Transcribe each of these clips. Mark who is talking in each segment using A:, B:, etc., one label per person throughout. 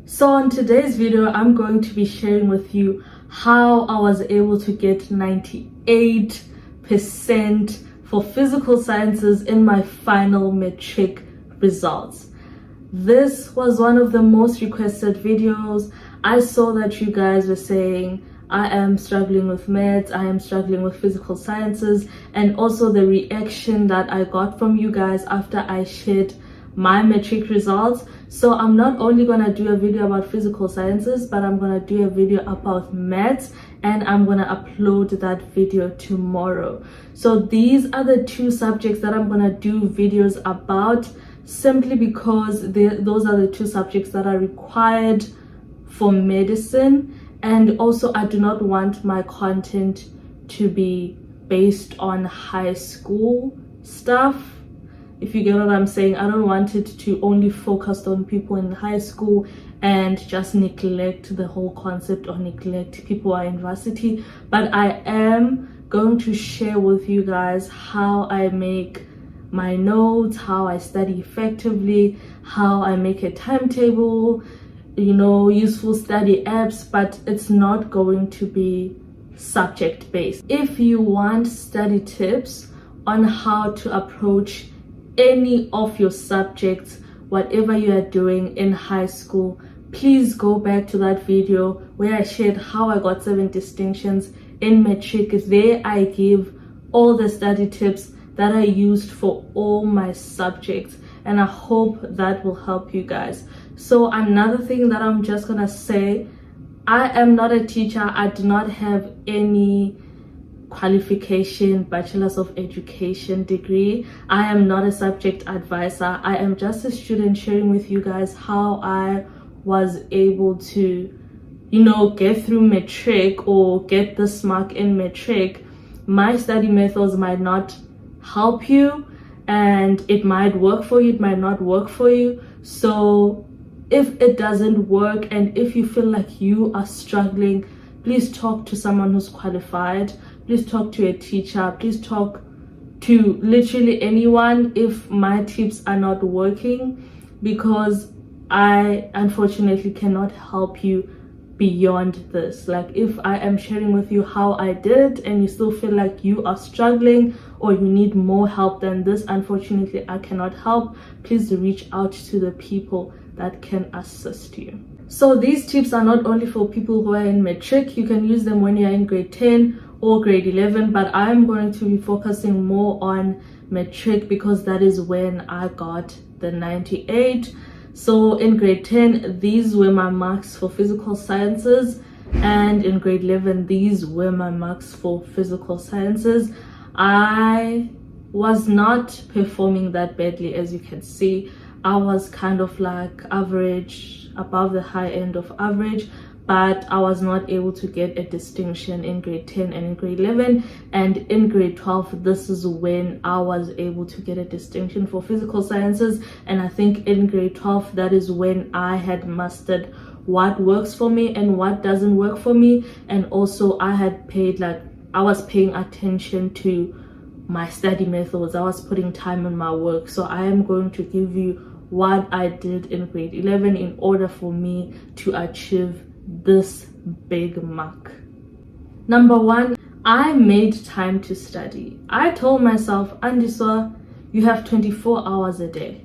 A: So in today's video, I'm going to be sharing with you how I was able to get 98% for physical sciences in my final MATRIC results. This was one of the most requested videos. I saw that you guys were saying, I am struggling with maths, I am struggling with physical sciences, and also the reaction that I got from you guys after I shared my MATRIC results. So I'm not only gonna do a video about physical sciences, but I'm gonna do a video about maths, and I'm gonna upload that video tomorrow. So these are the two subjects that I'm gonna do videos about, simply because those are the two subjects that are required for medicine. And also, I do not want my content to be based on high school stuff. If you get what I'm saying, I don't want it to only focus on people in high school and just neglect the whole concept or neglect people at university. But I am going to share with you guys how I make my notes, how I study effectively, how I make a timetable, useful study apps, but it's not going to be subject based. If you want study tips on how to approach any of your subjects, whatever you are doing in high school, please go back to that video where I shared how I got 7 distinctions in MATRIC. There I give all the study tips that I used for all my subjects, and I hope that will help you guys. So another thing that I'm just gonna say, I am not a teacher. I do not have any qualification, bachelor's of education degree. I am not a subject advisor. I am just a student sharing with you guys how I was able to get through MATRIC or get this mark in MATRIC. My study methods might not help you, and it might work for you, it might not work for you. So if it doesn't work and if you feel like you are struggling, please talk to someone who's qualified. Please talk to a teacher. Please talk to literally anyone if my tips are not working, because I unfortunately cannot help you beyond this. Like, if I am sharing with you how I did and you still feel like you are struggling or you need more help than this, unfortunately I cannot help. Please reach out to the people that can assist you. So these tips are not only for people who are in MATRIC. You can use them when you're in grade 10 or grade 11, but I'm going to be focusing more on MATRIC because that is when I got the 98. So in grade 10, these were my marks for physical sciences, and in grade 11, these were my marks for physical sciences. I was not performing that badly, as you can see. I was kind of like average, above the high end of average, but I was not able to get a distinction in grade 10 and in grade 11. And in grade 12, this is when I was able to get a distinction for physical sciences. And I think in grade 12, that is when I had mastered what works for me and what doesn't work for me. And also I was paying attention to my study methods. I was putting time in my work. So I am going to give you what I did in grade 11 in order for me to achieve this big mark. Number 1, I made time to study. I told myself, Andiswa, you have 24 hours a day,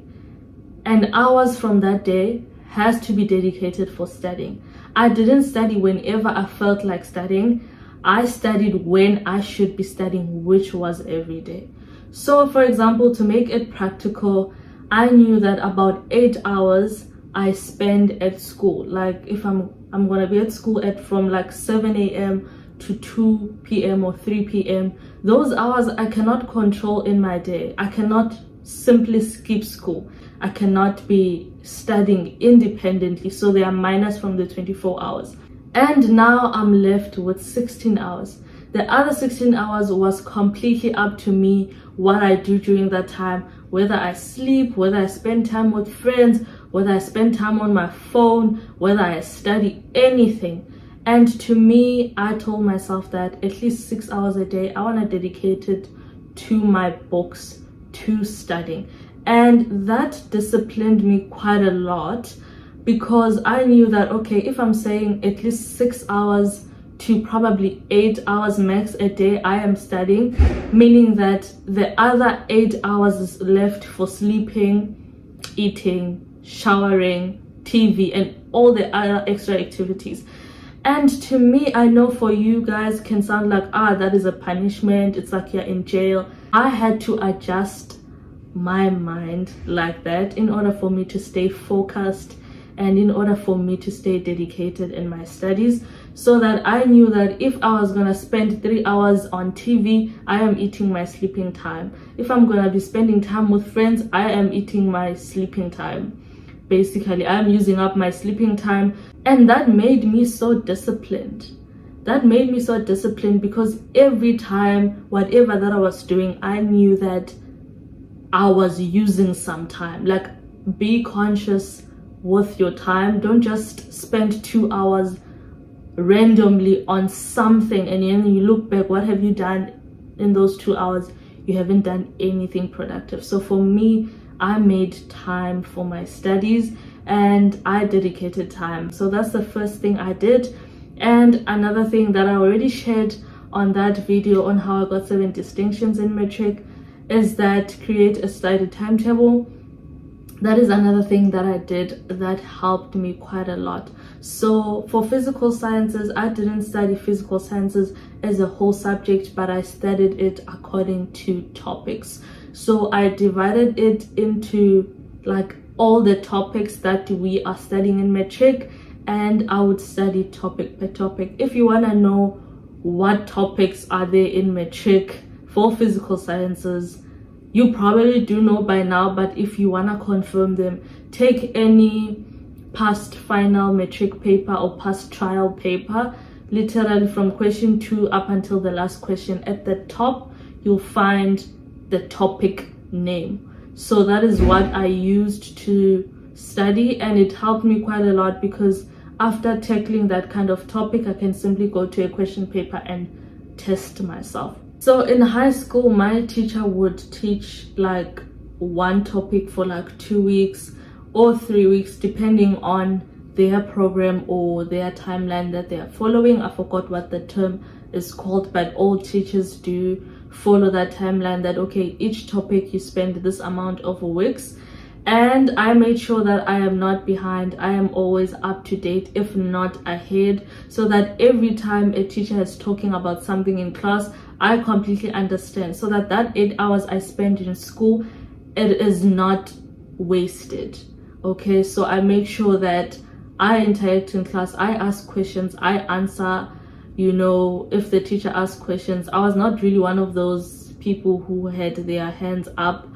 A: and hours from that day has to be dedicated for studying. I didn't study whenever I felt like studying. I studied when I should be studying, which was every day. So for example, to make it practical, I knew that about 8 hours I spend at school. Like, if I'm gonna be at school from like 7 a.m. to 2 p.m. or 3 p.m. Those hours I cannot control in my day. I cannot simply skip school. I cannot be studying independently. So they are minus from the 24 hours. And now I'm left with 16 hours. The other 16 hours was completely up to me what I do during that time, whether I sleep, whether I spend time with friends, whether I spend time on my phone, whether I study, anything. And to me, I told myself that at least 6 hours a day, I want to dedicate it to my books, to studying. And that disciplined me quite a lot. because I knew that, okay, if I'm saying at least 6 hours to probably 8 hours max a day I am studying, meaning that the other 8 hours is left for sleeping, eating, showering, TV, and all the other extra activities. And to me, I know for you guys can sound like, that is a punishment, it's like you're in jail. I had to adjust my mind like that in order for me to stay focused and in order for me to stay dedicated in my studies, so that I knew that if I was gonna spend 3 hours on TV, I am eating my sleeping time. If I'm gonna be spending time with friends, I am eating my sleeping time. Basically, I'm using up my sleeping time, and that made me so disciplined. That made me so disciplined because every time, whatever that I was doing, I knew that I was using some time. Like, be conscious with your time. Don't just spend 2 hours randomly on something and then you look back, what have you done in those 2 hours? You haven't done anything productive. So for me, I made time for my studies and I dedicated time. So that's the first thing I did. And another thing that I already shared on that video on how I got 7 distinctions in MATRIC is that create a study timetable. That is another thing that I did that helped me quite a lot. So for physical sciences, I didn't study physical sciences as a whole subject, but I studied it according to topics. So I divided it into like all the topics that we are studying in MATRIC, and I would study topic per topic. If you want to know what topics are there in MATRIC for physical sciences, you probably do know by now, but if you want to confirm them, take any past final MATRIC paper or past trial paper, literally from question 2 up until the last question. At the top, you'll find the topic name. So that is what I used to study, and it helped me quite a lot because after tackling that kind of topic, I can simply go to a question paper and test myself. So in high school, my teacher would teach like one topic for like 2 weeks or 3 weeks, depending on their program or their timeline that they are following. I forgot what the term is called, but all teachers do follow that timeline that, okay, each topic you spend this amount of weeks. And I made sure that I am not behind. I am always up to date, if not ahead, so that every time a teacher is talking about something in class, I completely understand, so that that 8 hours I spend in school, it is not wasted. Okay, so I make sure that I interact in class, I ask questions, I answer. You know, if the teacher asks questions, I was not really one of those people who had their hands up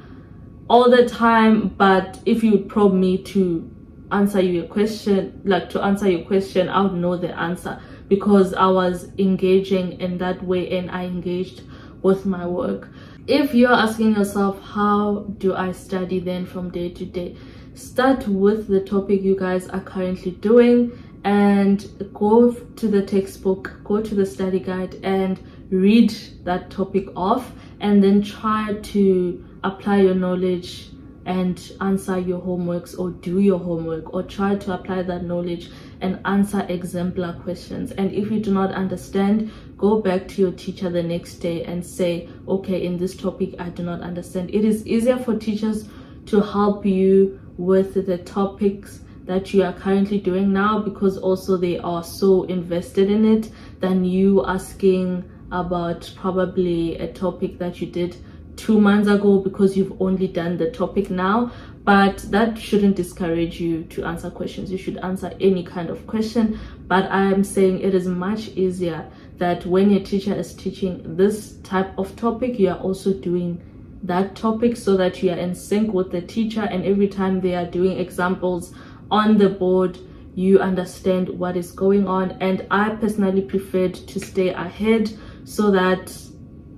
A: all the time, but if you probe me to answer your question, I would know the answer because I was engaging in that way and I engaged with my work. If you're asking yourself, how do I study then from day to day? Start with the topic you guys are currently doing and go to the textbook, go to the study guide and read that topic off, and then try to apply your knowledge and answer your homeworks or do your homework, or try to apply that knowledge and answer exemplar questions. And if you do not understand, go back to your teacher the next day and say, okay, in this topic I do not understand. It is easier for teachers to help you with the topics that you are currently doing now, because also they are so invested in it, than you asking about probably a topic that you did 2 months ago because you've only done the topic now. But that shouldn't discourage you to answer questions. You should answer any kind of question, but I am saying it is much easier that when your teacher is teaching this type of topic, you are also doing that topic, so that you are in sync with the teacher, and every time they are doing examples on the board, you understand what is going on. And I personally preferred to stay ahead so that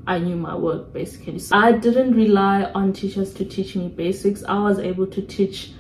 A: I knew my work, basically. So I didn't rely on teachers to teach me basics. I was able to teach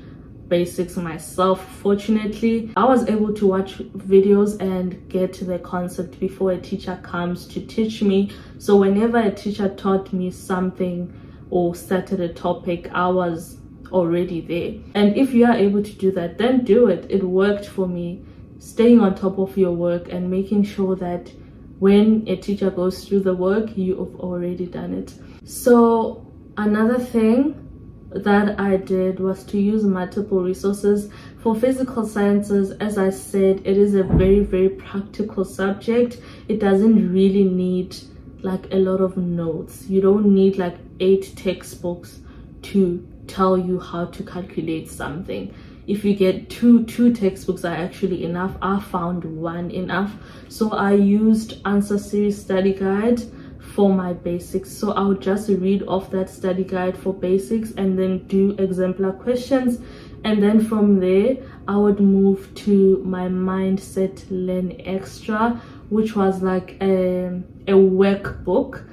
A: basics myself. Fortunately, I was able to watch videos and get the concept before a teacher comes to teach me. So whenever a teacher taught me something or started a topic, I was already there. And if you are able to do that, then do it. It worked for me. Staying on top of your work and making sure that when a teacher goes through the work, you have already done it. So another thing that I did was to use multiple resources. For physical sciences, as I said, it is a very, very practical subject. It doesn't really need like a lot of notes. You don't need like 8 textbooks to tell you how to calculate something. If you get two textbooks are actually enough. I found one enough. So I used Answer Series Study Guide for my basics. So I would just read off that study guide for basics and then do exemplar questions. And then from there, I would move to my Mindset Learn Extra, which was like a workbook.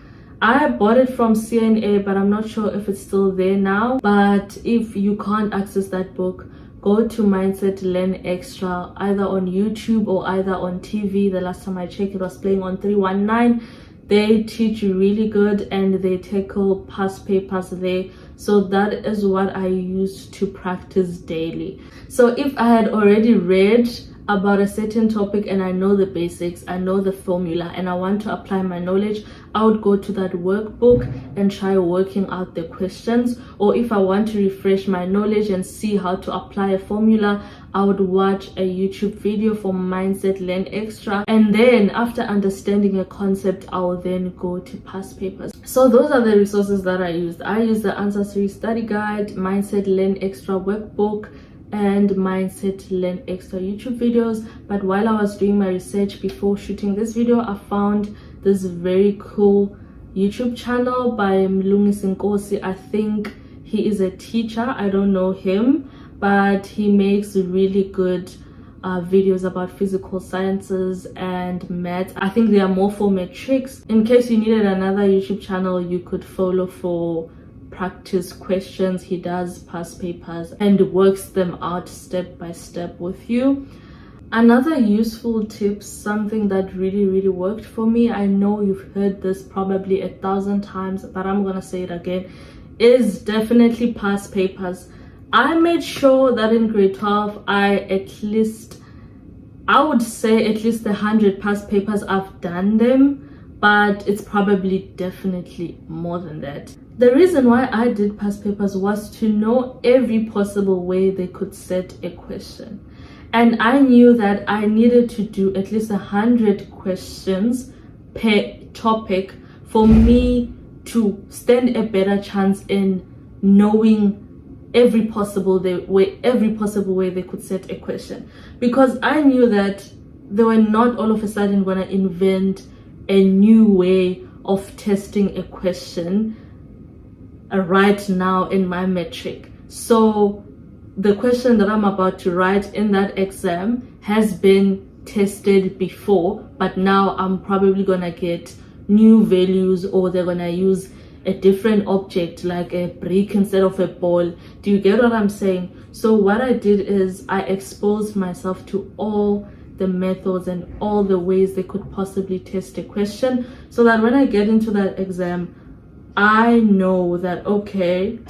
A: I bought it from CNA, but I'm not sure if it's still there now. But if you can't access that book, go to Mindset Learn Extra, either on YouTube or either on TV. The last time I checked, it was playing on 319. They teach really good and they tackle past papers there. So that is what I used to practice daily. So if I had already read about a certain topic and I know the basics, I know the formula, and I want to apply my knowledge, I would go to that workbook and try working out the questions. Or if I want to refresh my knowledge and see how to apply a formula, I would watch a YouTube video for Mindset Learn Extra. And then after understanding a concept, I will then go to past papers. So those are the resources that I used. I used the Answer Series Study Guide, Mindset Learn Extra workbook, and Mindset Learn Extra YouTube videos. But while I was doing my research before shooting this video, I found this very cool YouTube channel by Mlungisi Nkosi. I think he is a teacher. I don't know him, but he makes really good videos about physical sciences and maths. I think they are more for matrics. In case you needed another YouTube channel you could follow for practice questions, he does past papers and works them out step by step with you. Another useful tip, something that really worked for me, I know you've heard this probably 1,000 times, but I'm gonna say it again, is definitely past papers. I made sure that in grade 12 I would say at least 100 past papers. I've done them, but it's probably definitely more than that. The reason why I did past papers was to know every possible way they could set a question. And I knew that I needed to do at least 100 questions per topic for me to stand a better chance in knowing every possible way they could set a question. Because I knew that they were not all of a sudden gonna invent a new way of testing a question right now in my metric. So the question that I'm about to write in that exam has been tested before, but now I'm probably gonna get new values, or they're gonna use a different object like a brick instead of a ball. Do you get what I'm saying? So what I did is I exposed myself to all the methods and all the ways they could possibly test a question, so that when I get into that exam I know that okay,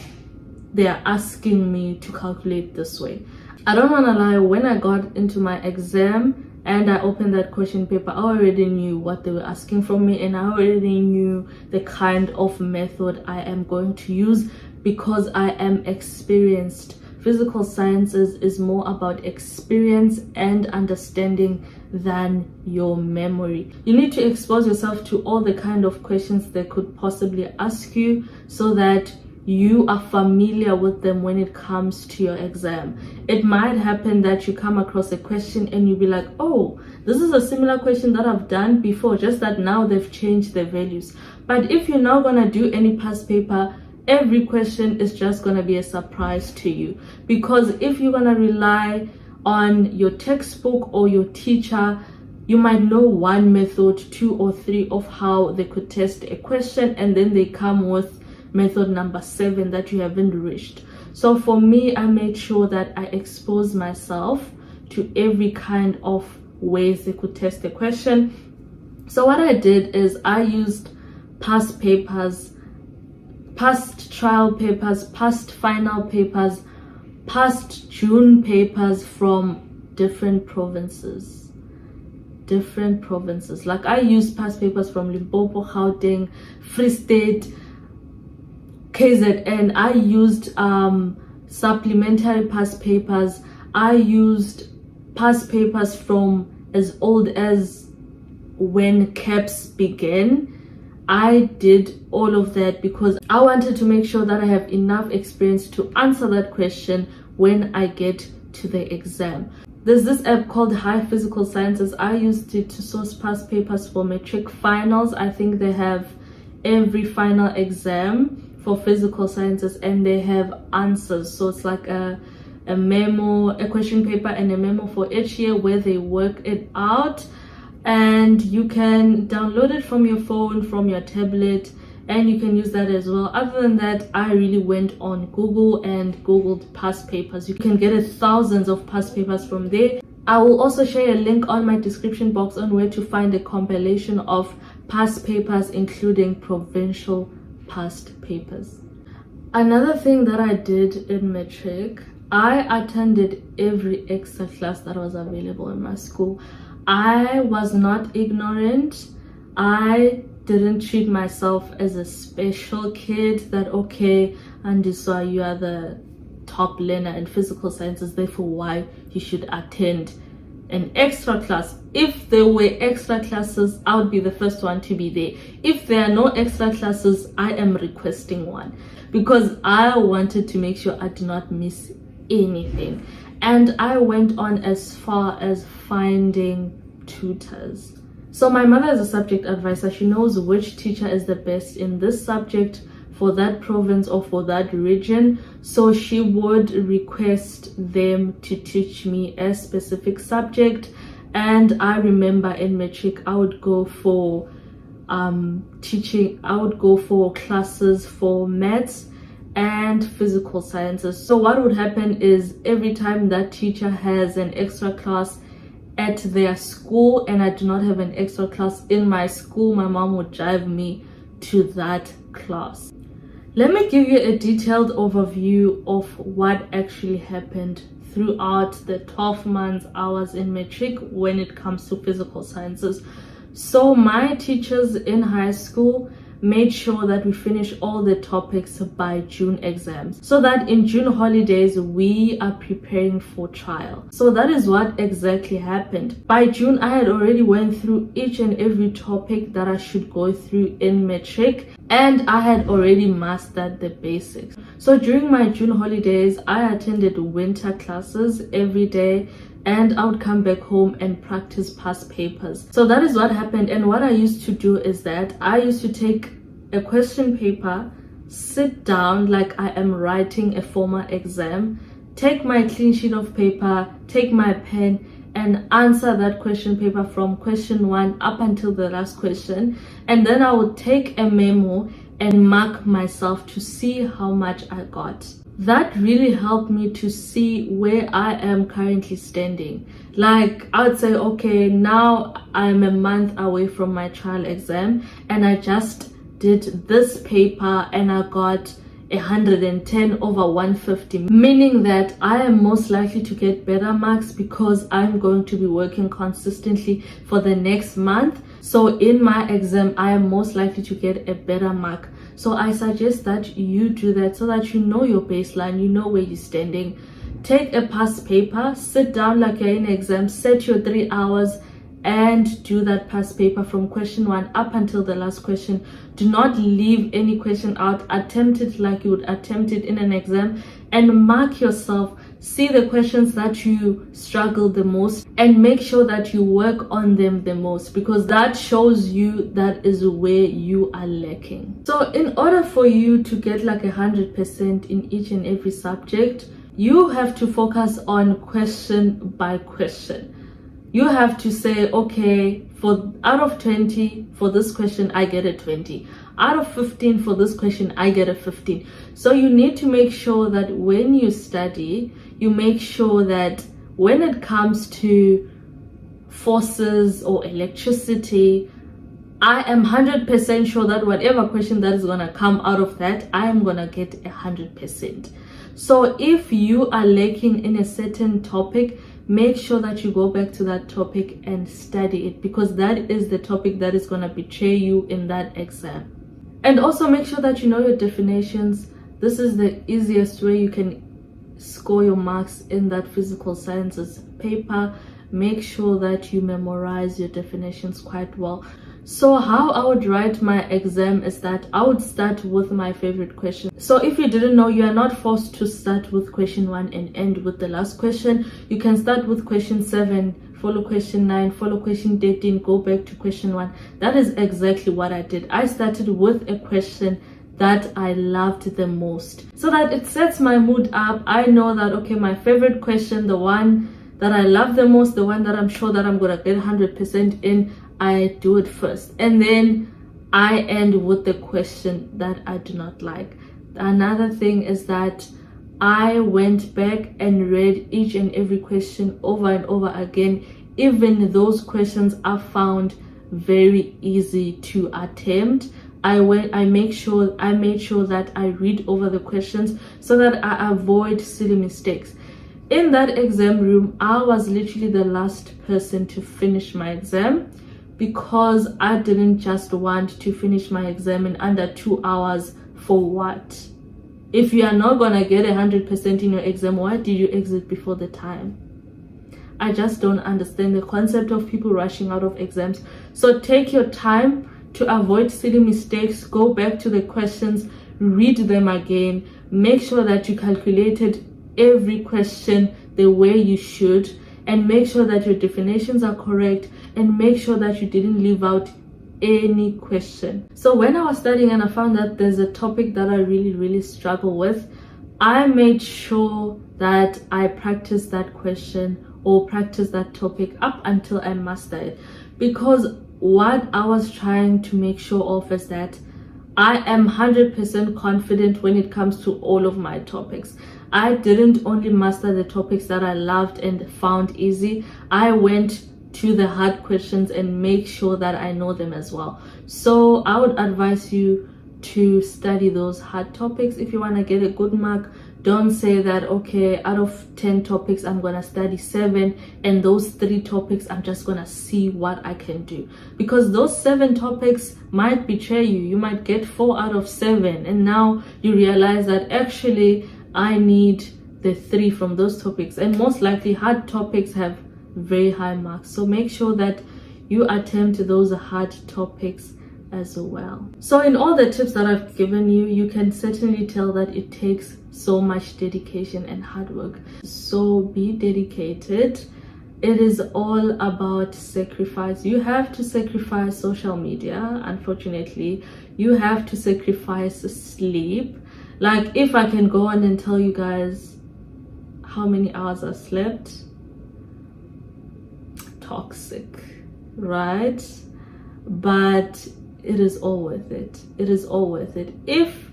A: they are asking me to calculate this way. I don't want to lie, when I got into my exam and I opened that question paper, I already knew what they were asking from me, and I already knew the kind of method I am going to use because I am experienced. Physical sciences is more about experience and understanding than your memory. You need to expose yourself to all the kind of questions they could possibly ask you so that you are familiar with them when it comes to your exam. It might happen that you come across a question and you'll be like, oh, this is a similar question that I've done before, just that now they've changed the values. But if you're not gonna do any past paper, every question is just going to be a surprise to you. Because if you're going to rely on your textbook or your teacher, you might know one method, 2 or 3 of how they could test a question, and then they come with method number 7 that you haven't reached. So for me, I made sure that I exposed myself to every kind of ways they could test a question. So what I did is I used past papers past trial papers, past final papers, past June papers from different provinces. Like I used past papers from Limpopo, Gauteng, Free State, KZN. I used supplementary past papers. I used past papers from as old as when CAPS began. I did all of that because I wanted to make sure that I have enough experience to answer that question when I get to the exam. There's this app called High Physical Sciences. I used it to source past papers for MATRIC finals. I think they have every final exam for physical sciences and they have answers. So it's like a memo, a question paper and a memo for each year where they work it out. And you can download it from your phone, from your tablet, and you can use that as well. Other than that, I really went on Google and Googled past papers. You can get thousands of past papers from there. I will also share a link on my description box on where to find a compilation of past papers, including provincial past papers. Another thing that I did in MATRIC, I attended every extra class that was available in my school. I was not ignorant. I didn't treat myself as a special kid that, okay, Andiswa, you are the top learner in physical sciences, therefore why you should attend an extra class. If there were extra classes, I would be the first one to be there. If there are no extra classes, I am requesting one because I wanted to make sure I did not miss anything. And I went on as far as finding tutors. So my mother is a subject advisor. She knows which teacher is the best in this subject for that province or for that region. So she would request them to teach me a specific subject. And I remember in MATRIC, I would go for classes for maths and physical sciences. So what would happen is every time that teacher has an extra class at their school and I do not have an extra class in my school, my mom would drive me to that class. Let me give you a detailed overview of what actually happened throughout the 12 months I was in MATRIC when it comes to physical sciences. So my teachers in high school made sure that we finish all the topics by June exams, so that in June holidays we are preparing for trial. So that is what exactly happened. By June, I had already went through each and every topic that I should go through in MATRIC, and I had already mastered the basics. So during my June holidays, I attended winter classes every day, and I would come back home and practice past papers. So that is what happened. And what I used to do is that I used to take a question paper, sit down like I am writing a formal exam, take my clean sheet of paper, take my pen, and answer that question paper from question 1 up until the last question. And then I would take a memo and mark myself to see how much I got. That really helped me to see where I am currently standing. Like I would say, okay, now I'm a month away from my trial exam and I just did this paper and I got 110 over 150, meaning that I am most likely to get better marks because I'm going to be working consistently for the next month. So in my exam, I am most likely to get a better mark. So I suggest that you do that so that you know your baseline, you know where you're standing. Take a past paper, sit down like you're in an exam, set your 3 hours and do that past paper from question 1 up until the last question. Do not leave any question out. Attempt it like you would attempt it in an exam and mark yourself. See the questions that you struggle the most and make sure that you work on them the most, because that shows you that is where you are lacking. So in order for you to get like 100% in each and every subject, you have to focus on question by question. You have to say, okay, for out of 20 for this question I get a 20, out of 15 for this question I get a 15. So you need to make sure that when you study, you make sure that when it comes to forces or electricity, I am 100% sure that whatever question that is gonna come out of that, I am gonna get 100%. So if you are lacking in a certain topic, make sure that you go back to that topic and study it, because that is the topic that is gonna betray you in that exam. And also make sure that you know your definitions. This is the easiest way you can score your marks in that physical sciences paper. Make sure that you memorize your definitions quite well. So how I would write my exam is that I would start with my favorite question. So if you didn't know, you are not forced to start with question 1 and end with the last question. You can start with question 7, follow question 9, follow question 13, go back to question 1. That is exactly what I did. I started with a question that I loved the most, so that it sets my mood up. I know that, okay, my favorite question, the one that I love the most, the one that I'm sure that I'm gonna get 100% in, I do it first, and then I end with the question that I do not like. Another thing is that I went back and read each and every question over and over again. Even those questions I found very easy to attempt. I made sure that I read over the questions so that I avoid silly mistakes. In that exam room, I was literally the last person to finish my exam, because I didn't just want to finish my exam in under 2 hours. For what? If you are not gonna get 100% in your exam, why did you exit before the time? I just don't understand the concept of people rushing out of exams. So take your time to avoid silly mistakes. Go back to the questions, read them again, make sure that you calculated every question the way you should, and make sure that your definitions are correct, and make sure that you didn't leave out any question. So when I was studying and I found that there's a topic that I really struggle with, I made sure that I practiced that question or practice that topic up until I master it, because what I was trying to make sure of is that I am 100% confident when it comes to all of my topics. I didn't only master the topics that I loved and found easy, I went to the hard questions and make sure that I know them as well. So I would advise you to study those hard topics if you want to get a good mark. Don't say that, okay, out of 10 topics I'm gonna study 7, and those 3 topics I'm just gonna see what I can do, because those 7 topics might betray you. You might get 4 out of 7, and now you realize that actually I need the 3 from those topics, and most likely hard topics have very high marks. So make sure that you attempt those hard topics as well. So in all the tips that I've given you, you can certainly tell that it takes so much dedication and hard work. So be dedicated. It is all about sacrifice. You have to sacrifice social media, unfortunately. You have to sacrifice sleep. Like, if I can go on and tell you guys how many hours I slept, toxic, right? But it is all worth it. It is all worth it. If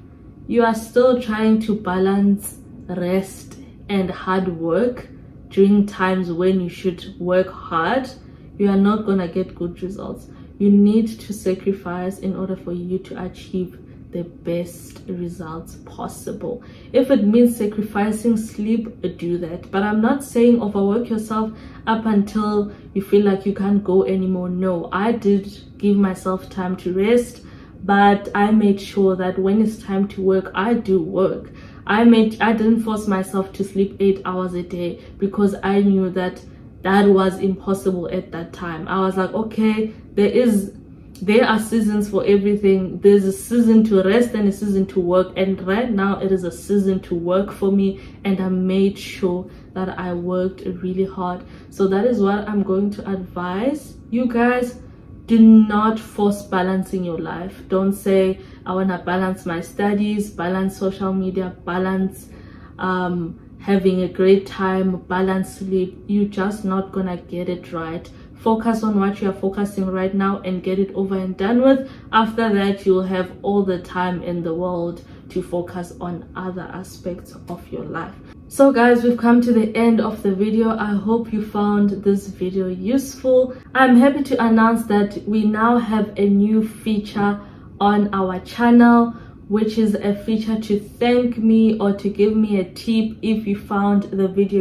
A: you are still trying to balance rest and hard work during times when you should work hard, you are not gonna get good results. You need to sacrifice in order for you to achieve the best results possible. If it means sacrificing sleep, do that. But I'm not saying overwork yourself up until you feel like you can't go anymore. No, I did give myself time to rest, but I made sure that when it's time to work, I do work. I didn't force myself to sleep 8 hours a day, because I knew that that was impossible at that time. I was like, okay, there are seasons for everything. There's a season to rest and a season to work, and right now it is a season to work for me, and I made sure that I worked really hard. So that is what I'm going to advise you guys. Do not force balancing your life. Don't say, I want to balance my studies, balance social media, balance having a great time, balance sleep. You're just not gonna get it right. Focus on what you are focusing right now and get it over and done with. After that, you'll have all the time in the world to focus on other aspects of your life. So guys, we've come to the end of the video. I hope you found this video useful. I'm happy to announce that we now have a new feature on our channel, which is a feature to thank me or to give me a tip if you found the video